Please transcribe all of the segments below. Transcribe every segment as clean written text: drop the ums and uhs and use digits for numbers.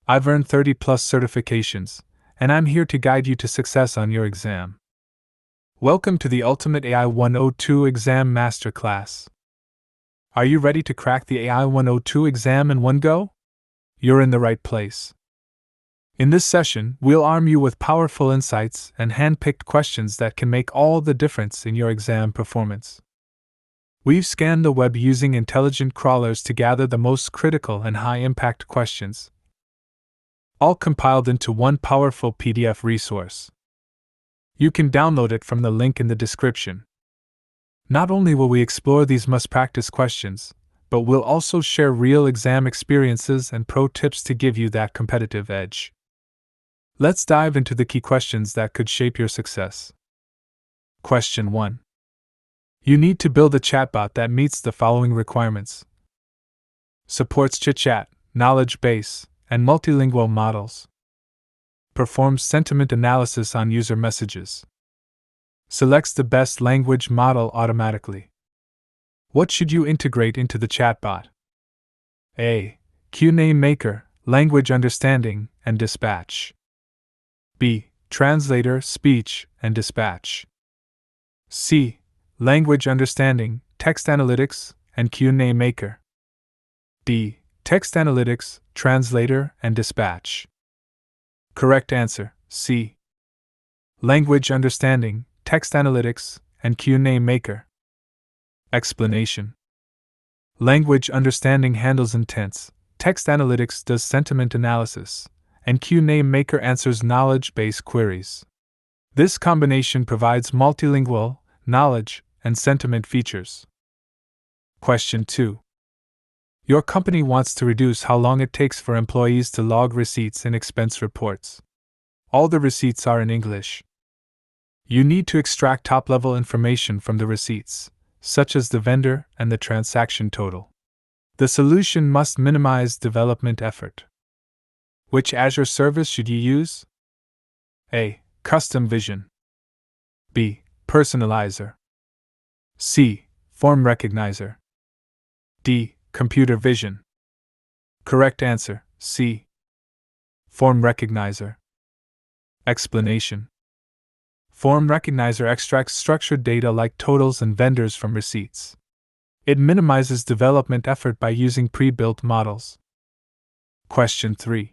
I've earned 30 plus certifications, and I'm here to guide you to success on your exam. Welcome to the Ultimate AI-102 Exam Masterclass. Are you ready to crack the AI-102 exam in one go? You're in the right place. In this session, we'll arm you with powerful insights and hand-picked questions that can make all the difference in your exam performance. We've scanned the web using intelligent crawlers to gather the most critical and high-impact questions, all compiled into one powerful PDF resource. You can download it from the link in the description. Not only will we explore these must-practice questions, but we'll also share real exam experiences and pro tips to give you that competitive edge. Let's dive into the key questions that could shape your success. Question 1. You need to build a chatbot that meets the following requirements: supports chit-chat, knowledge base, and multilingual models. Performs sentiment analysis on user messages. Selects the best language model automatically. What should you integrate into the chatbot? A. QnA Maker, language understanding and dispatch. B. Translator, speech, and dispatch. C. Language understanding, text analytics, and QnA Maker. D. Text analytics, translator, and dispatch. Correct answer, C. Language understanding, text analytics, and QnA Maker. Explanation. Language understanding handles intents, text analytics does sentiment analysis, and QnA Maker answers knowledge-based queries. This combination provides multilingual, knowledge, and sentiment features. Question 2. Your company wants to reduce how long it takes for employees to log receipts in expense reports. All the receipts are in English. You need to extract top-level information from the receipts, such as the vendor and the transaction total. The solution must minimize development effort. Which Azure service should you use? A. Custom Vision. B. Personalizer. C. Form Recognizer. D. Computer Vision. Correct answer, C. Form Recognizer. Explanation. Form Recognizer extracts structured data like totals and vendors from receipts. It minimizes development effort by using pre-built models. Question 3.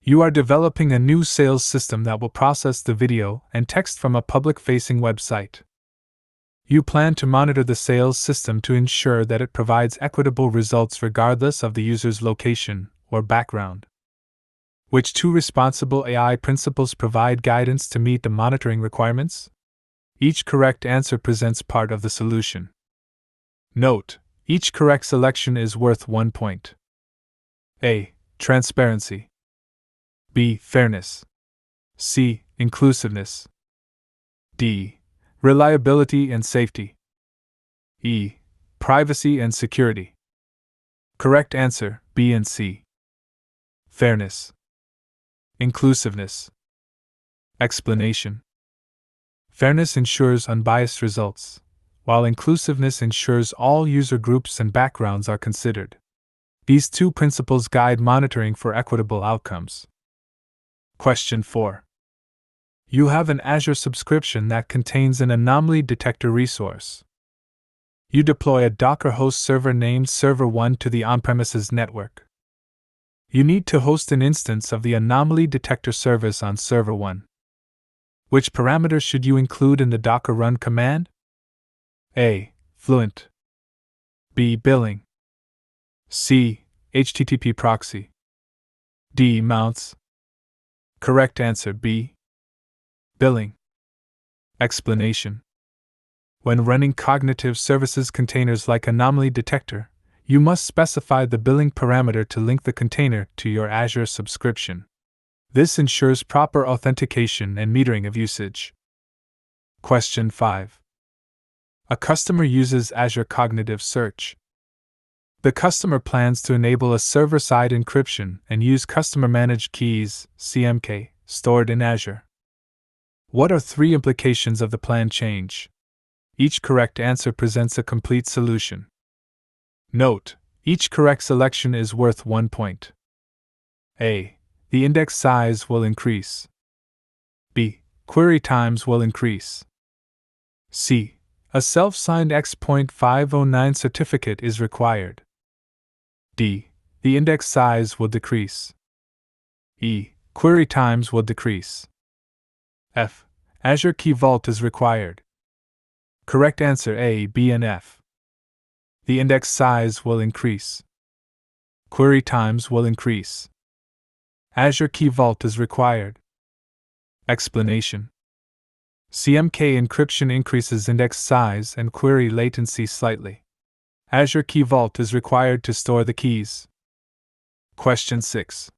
You are developing a new sales system that will process the video and text from a public-facing website. You plan to monitor the sales system to ensure that it provides equitable results regardless of the user's location or background. Which two responsible AI principles provide guidance to meet the monitoring requirements? Each correct answer presents part of the solution. Note: each correct selection is worth 1 point. A. Transparency. B. Fairness. C. Inclusiveness. D. Reliability and safety. E. Privacy and security. Correct answer, B and C. Fairness. Inclusiveness. Explanation. Fairness ensures unbiased results, while inclusiveness ensures all user groups and backgrounds are considered. These two principles guide monitoring for equitable outcomes. Question 4. You have an Azure subscription that contains an anomaly detector resource. You deploy a Docker host server named Server 1 to the on-premises network. You need to host an instance of the anomaly detector service on Server 1. Which parameters should you include in the Docker run command? A. Fluent. B. Billing. C. HTTP proxy. D. Mounts. Correct answer, B. Billing. Explanation. When running cognitive services containers like Anomaly Detector, you must specify the billing parameter to link the container to your Azure subscription. This ensures proper authentication and metering of usage. Question 5. A customer uses Azure Cognitive Search. The customer plans to enable a server-side encryption and use customer-managed keys, CMK, stored in Azure. What are 3 implications of the plan change? Each correct answer presents a complete solution. Note: each correct selection is worth 1 point. A. The index size will increase. B. Query times will increase. C. A self-signed X.509 certificate is required. D. The index size will decrease. E. Query times will decrease. F. Azure Key Vault is required. Correct answer A, B, and F. The index size will increase. Query times will increase. Azure Key Vault is required. Explanation. CMK encryption increases index size and query latency slightly. Azure Key Vault is required to store the keys. Question 6.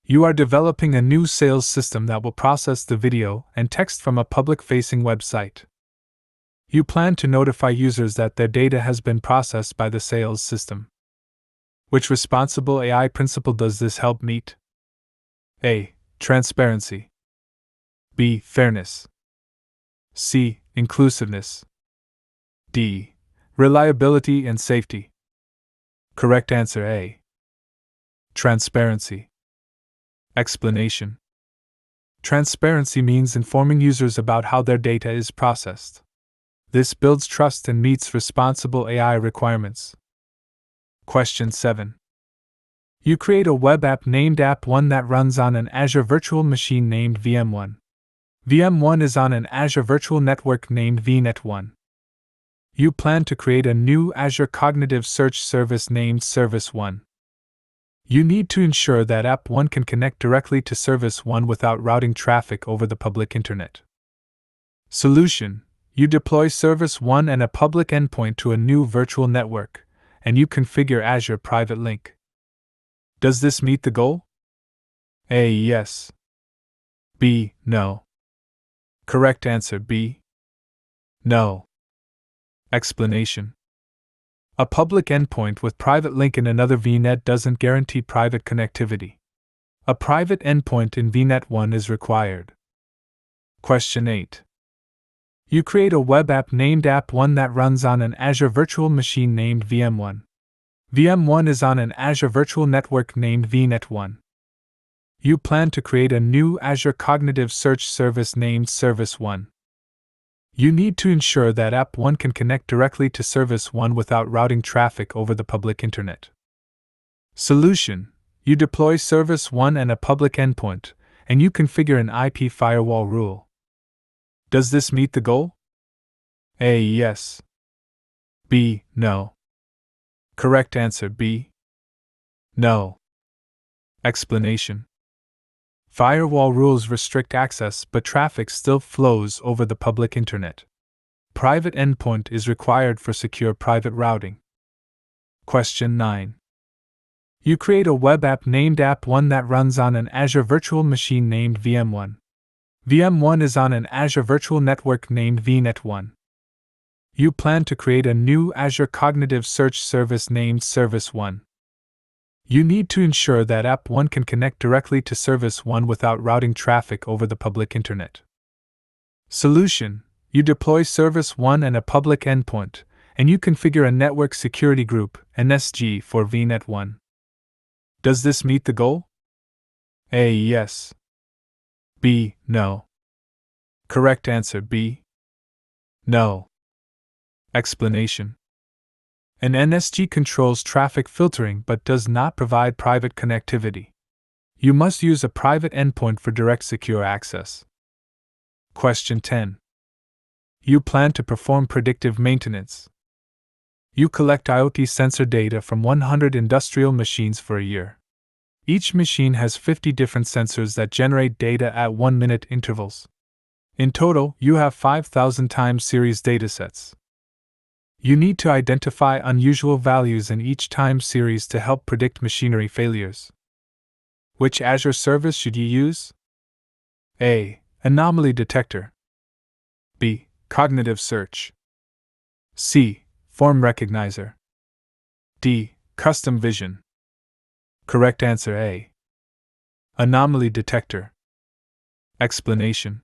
You are developing a new sales system that will process the video and text from a public-facing website. You plan to notify users that their data has been processed by the sales system. Which responsible AI principle does this help meet? A. Transparency. B. Fairness. C. Inclusiveness. D. Reliability and safety. Correct answer A. Transparency. Explanation. Transparency means informing users about how their data is processed. This builds trust and meets responsible AI requirements. Question 7. You create a web app named App1 that runs on an Azure virtual machine named VM1. VM1 is on an Azure virtual network named VNet1. You plan to create a new Azure Cognitive Search service named Service1. You need to ensure that App1 can connect directly to Service1 without routing traffic over the public internet. Solution. You deploy Service1 and a public endpoint to a new virtual network, and you configure Azure Private Link. Does this meet the goal? A. Yes. B. No. Correct answer B. No. Explanation. A public endpoint with private link in another VNet doesn't guarantee private connectivity. A private endpoint in VNet1 is required. Question 8. You create a web app named App1 that runs on an Azure virtual machine named VM1. VM1 is on an Azure virtual network named VNet1. You plan to create a new Azure Cognitive Search service named Service1. You need to ensure that App1 can connect directly to Service1 without routing traffic over the public internet. Solution. You deploy Service1 and a public endpoint, and you configure an IP firewall rule. Does this meet the goal? A. Yes. B. No. Correct answer B. No. Explanation. Firewall rules restrict access, but traffic still flows over the public internet. Private endpoint is required for secure private routing. Question 9. You create a web app named App1 that runs on an Azure virtual machine named VM1. VM1 is on an Azure virtual network named VNet1. You plan to create a new Azure Cognitive Search service named Service1. You need to ensure that App1 can connect directly to Service1 without routing traffic over the public internet. Solution. You deploy Service1 and a public endpoint, and you configure a network security group, NSG, for VNet1. Does this meet the goal? A. Yes. B. No. Correct answer B. No. Explanation. An NSG controls traffic filtering but does not provide private connectivity. You must use a private endpoint for direct secure access. Question 10. You plan to perform predictive maintenance. You collect IoT sensor data from 100 industrial machines for a year. Each machine has 50 different sensors that generate data at 1-minute intervals. In total, you have 5,000 time series datasets. You need to identify unusual values in each time series to help predict machinery failures. Which Azure service should you use? A. Anomaly detector. B. Cognitive search. C. Form recognizer. D. Custom vision. Correct answer A. Anomaly detector. Explanation.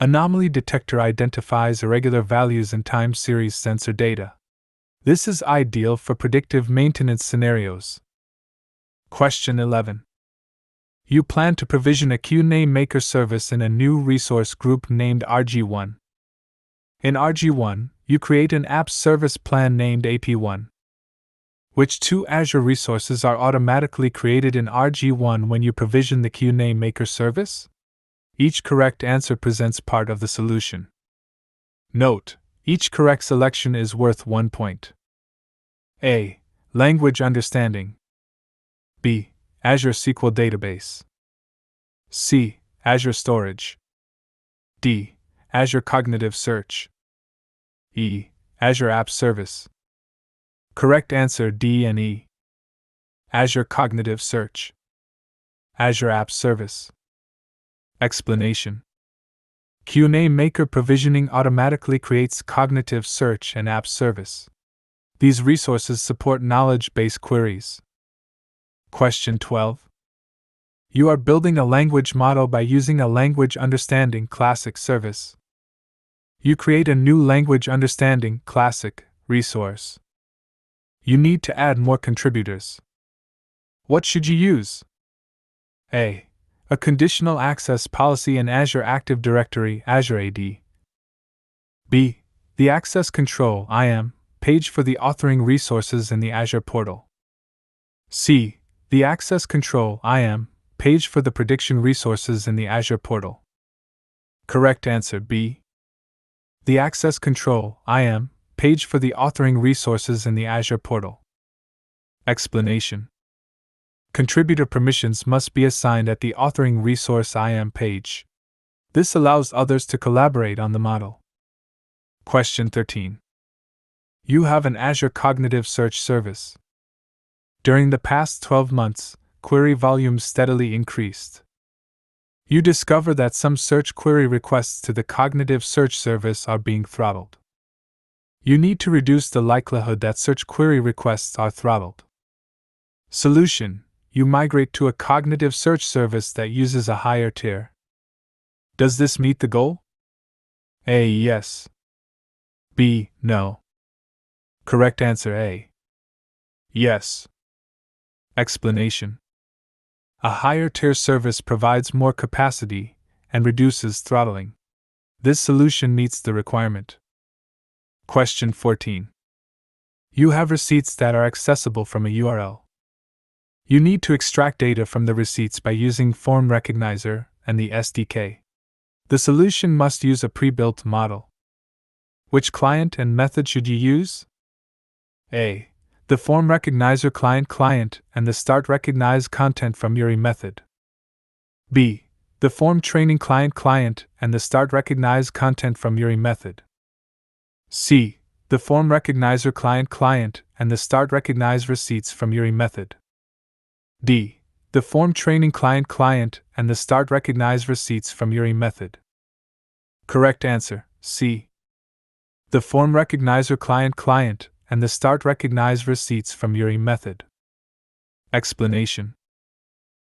Anomaly detector identifies irregular values in time series sensor data. This is ideal for predictive maintenance scenarios. Question 11. You plan to provision a QnA Maker service in a new resource group named RG1. In RG1, you create an app service plan named AP1. Which two Azure resources are automatically created in RG1 when you provision the QnA Maker service? Each correct answer presents part of the solution. Note: each correct selection is worth 1 point. A. Language understanding. B. Azure SQL database. C. Azure storage. D. Azure cognitive search. E. Azure app service. Correct answer D and E. Azure cognitive search. Azure app service. Explanation: QnA Maker provisioning automatically creates cognitive search and app service. These resources support knowledge-based queries. Question 12. You are building a language model by using a language understanding classic service. You create a new language understanding classic resource. You need to add more contributors. What should you use? A. A conditional access policy in Azure Active Directory Azure AD. B. The access control IAM page for the authoring resources in the Azure portal. C. The access control IAM page for the prediction resources in the Azure portal. Correct answer B. The access control IAM page for the authoring resources in the Azure portal. Explanation: contributor permissions must be assigned at the authoring resource IAM page. This allows others to collaborate on the model. Question 13. You have an Azure Cognitive Search service. During the past 12 months, query volumes steadily increased. You discover that some search query requests to the Cognitive Search service are being throttled. You need to reduce the likelihood that search query requests are throttled. Solution: you migrate to a cognitive search service that uses a higher tier. Does this meet the goal? A. Yes. B. No. Correct answer A. Yes. Explanation: a higher tier service provides more capacity and reduces throttling. This solution meets the requirement. Question 14. You have receipts that are accessible from a URL. You need to extract data from the receipts by using Form Recognizer and the SDK. The solution must use a pre-built model. Which client and method should you use? A. The Form Recognizer client and the Start Recognize content from URI method. B. The Form Training client and the Start Recognize content from URI method. C. The Form Recognizer client and the Start Recognize receipts from URI method. D. The Form Training client and the Start Recognize receipts from URI method. Correct answer C. The Form Recognizer client and the Start Recognize receipts from URI method. Explanation: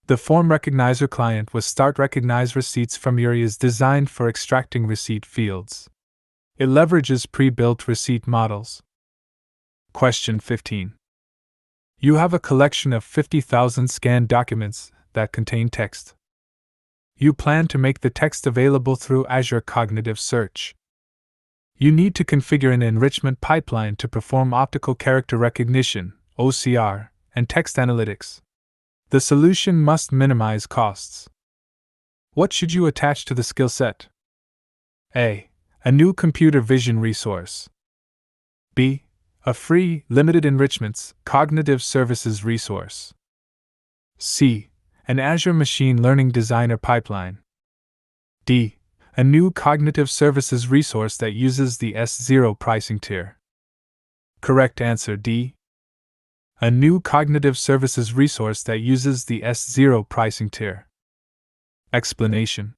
the Form Recognizer client with Start Recognize receipts from URI is designed for extracting receipt fields. It leverages pre-built receipt models. Question 15. You have a collection of 50,000 scanned documents that contain text. You plan to make the text available through Azure Cognitive Search. You need to configure an enrichment pipeline to perform optical character recognition, OCR, and text analytics. The solution must minimize costs. What should you attach to the skill set? A. A new computer vision resource. B. A free, limited enrichments, cognitive services resource. C. An Azure Machine Learning Designer pipeline. D. A new cognitive services resource that uses the S0 pricing tier. Correct answer D. A new cognitive services resource that uses the S0 pricing tier. Explanation: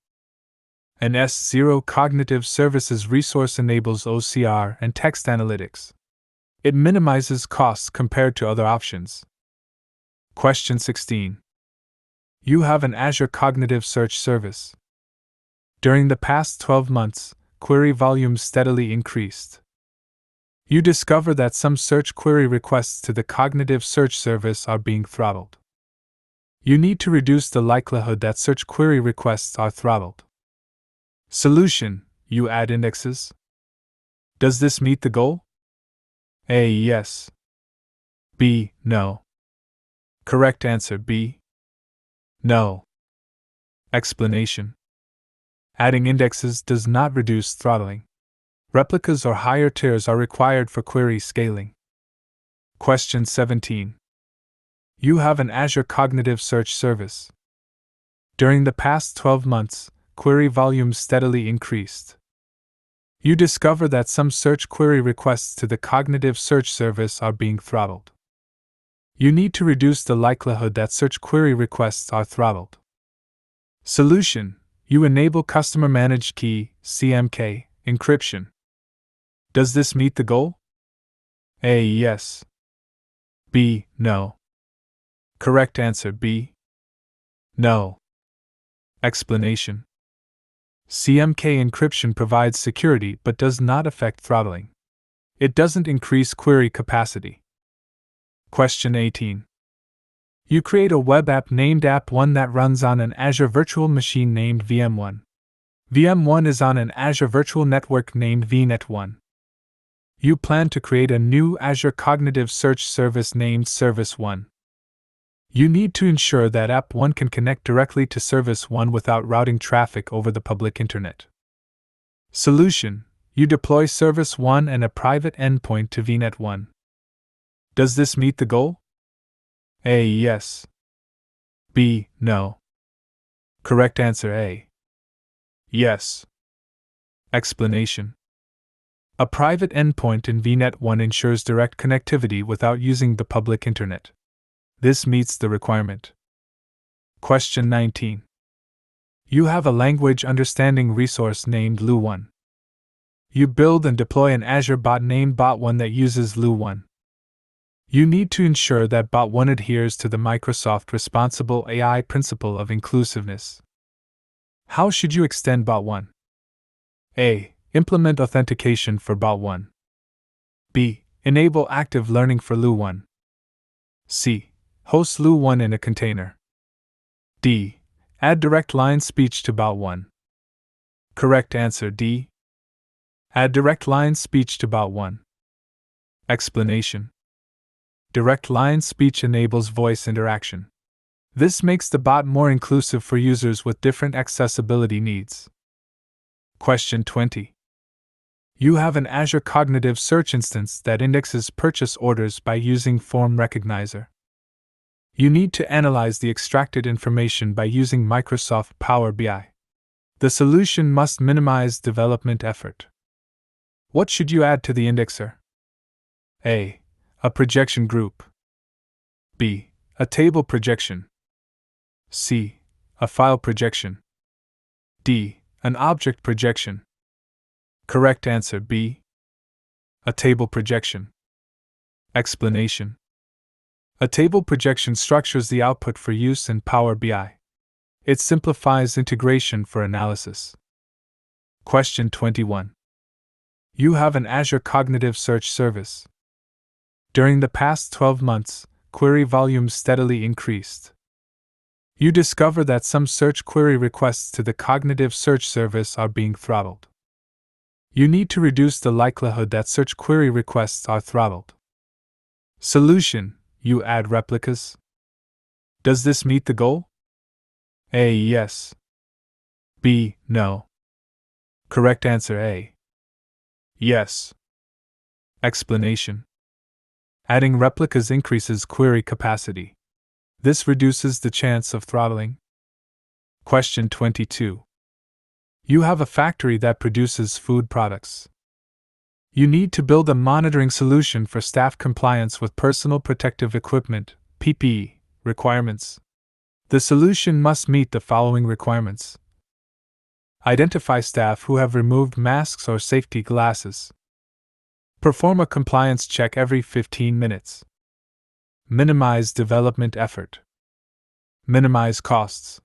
an S0 cognitive services resource enables OCR and text analytics. It minimizes costs compared to other options. Question 16. You have an Azure Cognitive Search service. During the past 12 months, query volumes steadily increased. You discover that some search query requests to the Cognitive Search service are being throttled. You need to reduce the likelihood that search query requests are throttled. Solution: you add indexes. Does this meet the goal? A. Yes. B. No. Correct answer B. No. Explanation: adding indexes does not reduce throttling. Replicas or higher tiers are required for query scaling. Question 17. You have an Azure Cognitive Search Service. During the past 12 months, query volume steadily increased. You discover that some search query requests to the Cognitive Search Service are being throttled. You need to reduce the likelihood that search query requests are throttled. Solution: you enable Customer Managed Key (CMK) encryption. Does this meet the goal? A. Yes. B. No. Correct answer B. No. Explanation: CMK encryption provides security but does not affect throttling. It doesn't increase query capacity. Question 18. You create a web app named App1 that runs on an Azure virtual machine named VM1. VM1 is on an Azure virtual network named VNet1. You plan to create a new Azure Cognitive Search Service named Service1. You need to ensure that App1 can connect directly to Service1 without routing traffic over the public internet. Solution: you deploy Service1 and a private endpoint to VNet1. Does this meet the goal? A. Yes. B. No. Correct answer A. Yes. Explanation: a private endpoint in VNet1 ensures direct connectivity without using the public internet. This meets the requirement. Question 19. You have a language understanding resource named Lu1. You build and deploy an Azure bot named Bot1 that uses Lu1. You need to ensure that Bot1 adheres to the Microsoft Responsible AI principle of inclusiveness. How should you extend Bot1? A. Implement authentication for Bot1. B. Enable active learning for Lu1. C. Host Lu1 in a container. D. Add direct line speech to Bot1. Correct answer D. Add direct line speech to Bot1. Explanation: direct line speech enables voice interaction. This makes the bot more inclusive for users with different accessibility needs. Question 20. You have an Azure Cognitive Search instance that indexes purchase orders by using Form Recognizer. You need to analyze the extracted information by using Microsoft Power BI. The solution must minimize development effort. What should you add to the indexer? A. A projection group. B. A table projection. C. A file projection. D. An object projection. Correct answer B. A table projection. Explanation: a table projection structures the output for use in Power BI. It simplifies integration for analysis. Question 21. You have an Azure Cognitive Search Service. During the past 12 months, query volume steadily increased. You discover that some search query requests to the Cognitive Search Service are being throttled. You need to reduce the likelihood that search query requests are throttled. Solution: you add replicas. Does this meet the goal? A. Yes. B. No. Correct answer A. Yes. Explanation: adding replicas increases query capacity. This reduces the chance of throttling. Question 22. You have a factory that produces food products. You need to build a monitoring solution for staff compliance with personal protective equipment (PPE) requirements. The solution must meet the following requirements. Identify staff who have removed masks or safety glasses. Perform a compliance check every 15 minutes. Minimize development effort. Minimize costs.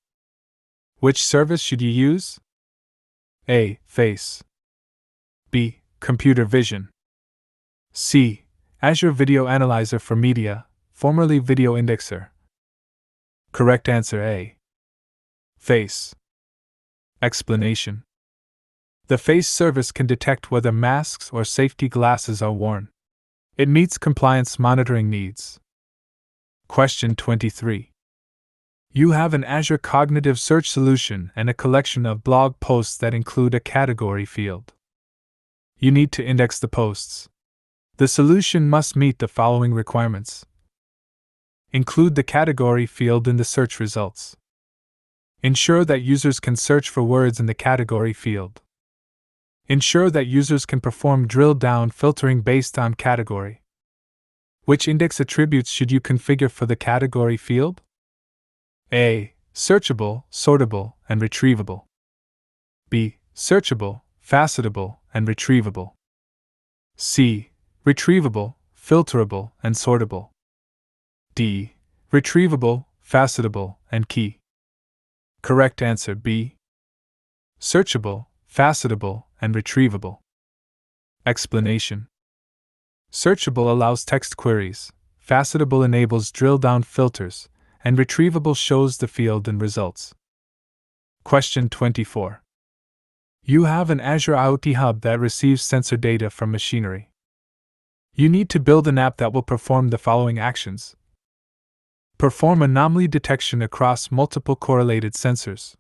Which service should you use? A. Face. B. Computer vision. C. Azure Video Analyzer for Media, formerly Video Indexer. Correct answer A. Face. Explanation. The face service can detect whether masks or safety glasses are worn. It meets compliance monitoring needs. Question 23. You have an Azure Cognitive Search solution and a collection of blog posts that include a category field. You need to index the posts. The solution must meet the following requirements. Include the category field in the search results. Ensure that users can search for words in the category field. Ensure that users can perform drill-down filtering based on category. Which index attributes should you configure for the category field? A. Searchable, sortable, and retrievable. B. Searchable, facetable, and retrievable. C. Retrievable, filterable, and sortable. D. Retrievable, facetable, and key. Correct answer B. Searchable, facetable, and retrievable. Explanation. Searchable allows text queries, facetable enables drill-down filters, and retrievable shows the field in results. Question 24. You have an Azure IoT Hub that receives sensor data from machinery. You need to build an app that will perform the following actions. Perform anomaly detection across multiple correlated sensors.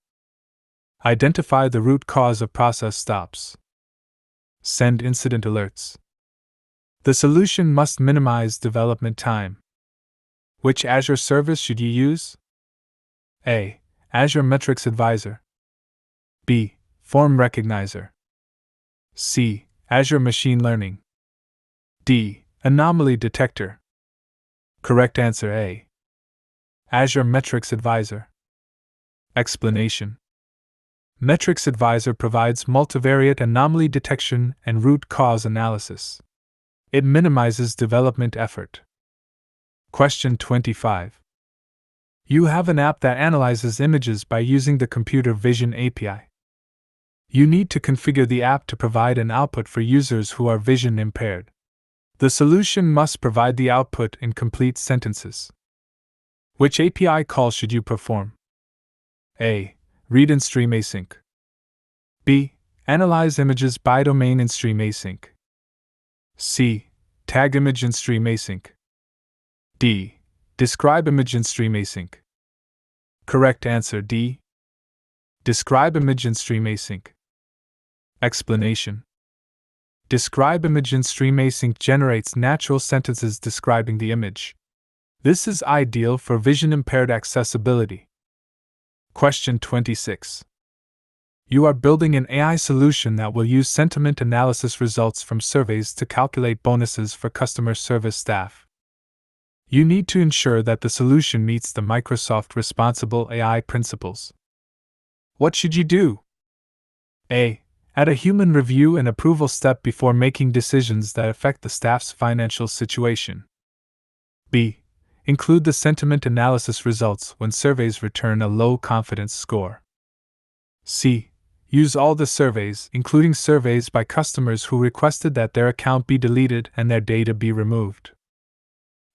Identify the root cause of process stops. Send incident alerts. The solution must minimize development time. Which Azure service should you use? A. Azure Metrics Advisor. B. Form Recognizer. C. Azure Machine Learning. D. Anomaly Detector. Correct answer A. Azure Metrics Advisor. Explanation. Metrics Advisor provides multivariate anomaly detection and root cause analysis. It minimizes development effort. Question 25. You have an app that analyzes images by using the Computer Vision API. You need to configure the app to provide an output for users who are vision impaired. The solution must provide the output in complete sentences. Which API call should you perform? A. Read and stream async. B. Analyze images by domain and stream async. C. Tag image and stream async. D. Describe image and stream async. Correct answer D. Describe image and stream async. Explanation. Describe image and stream async generates natural sentences describing the image. This is ideal for vision-impaired accessibility. Question 26. You are building an AI solution that will use sentiment analysis results from surveys to calculate bonuses for customer service staff. You need to ensure that the solution meets the Microsoft Responsible AI principles. What should you do? A. Add a human review and approval step before making decisions that affect the staff's financial situation. B. Include the sentiment analysis results when surveys return a low confidence score. C. Use all the surveys, including surveys by customers who requested that their account be deleted and their data be removed.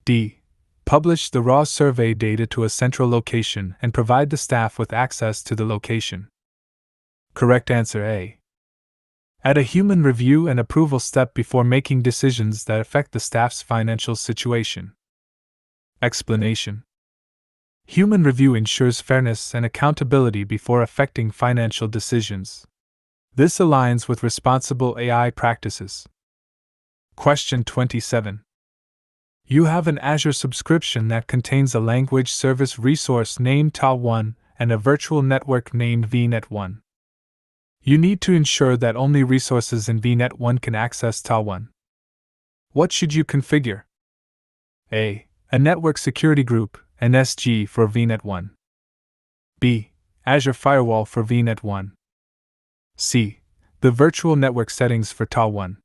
D. Publish the raw survey data to a central location and provide the staff with access to the location. Correct answer A. Add a human review and approval step before making decisions that affect the staff's financial situation. Explanation. Human review ensures fairness and accountability before affecting financial decisions. This aligns with responsible AI practices. Question 27. You have an Azure subscription that contains a language service resource named TA1 and a virtual network named VNet1. You need to ensure that only resources in VNet1 can access TA1. What should you configure? A. A network security group, an SG for VNet1. B. Azure Firewall for VNet1. C. The virtual network settings for TA1.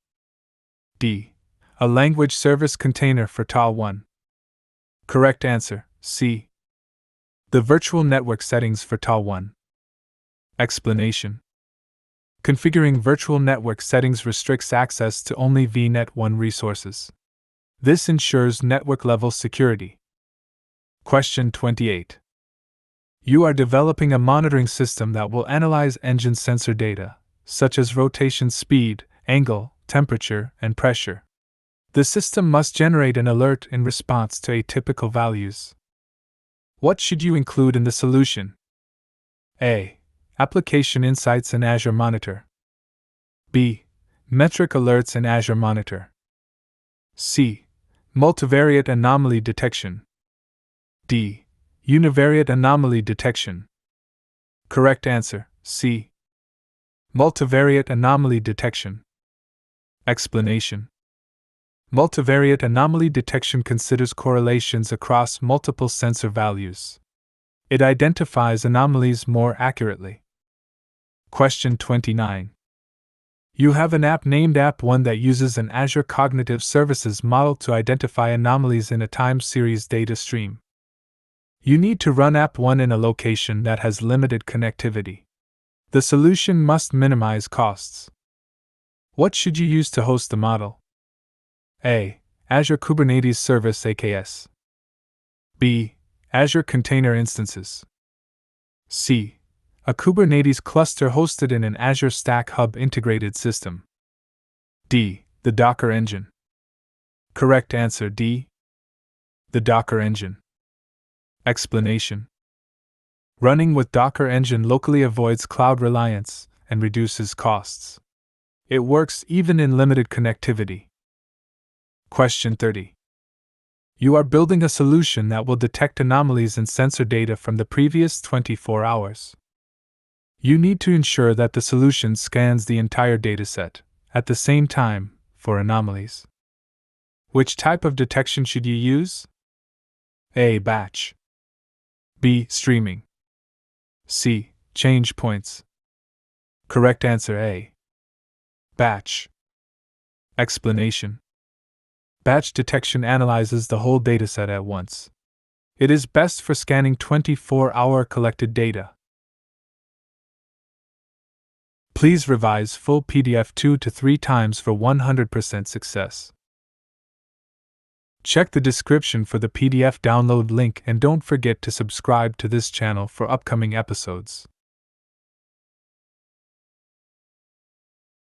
D. A language service container for TA1. Correct answer, C. The virtual network settings for TA1. Explanation. Configuring virtual network settings restricts access to only VNet1 resources. This ensures network-level security. Question 28. You are developing a monitoring system that will analyze engine sensor data, such as rotation speed, angle, temperature, and pressure. The system must generate an alert in response to atypical values. What should you include in the solution? A. Application insights in Azure Monitor. B. Metric alerts in Azure Monitor. C. Multivariate anomaly detection. D. Univariate anomaly detection. Correct answer, C. Multivariate anomaly detection. Explanation. Multivariate anomaly detection considers correlations across multiple sensor values. It identifies anomalies more accurately. Question 29. You have an app named App1 that uses an Azure Cognitive Services model to identify anomalies in a time series data stream. You need to run App1 in a location that has limited connectivity. The solution must minimize costs. What should you use to host the model? A. Azure Kubernetes Service AKS. B. Azure Container Instances. C. A Kubernetes cluster hosted in an Azure Stack Hub integrated system. D. The Docker engine. Correct answer D. The Docker engine. Explanation. Running with Docker engine locally avoids cloud reliance and reduces costs. It works even in limited connectivity. Question 30. You are building a solution that will detect anomalies in sensor data from the previous 24 hours. You need to ensure that the solution scans the entire dataset at the same time for anomalies. Which type of detection should you use? A. Batch. B. Streaming. C. Change points. Correct answer A. Batch. Explanation. Batch detection analyzes the whole dataset at once. It is best for scanning 24-hour collected data. Please revise full PDF 2 to 3 times for 100% success. Check the description for the PDF download link and don't forget to subscribe to this channel for upcoming episodes.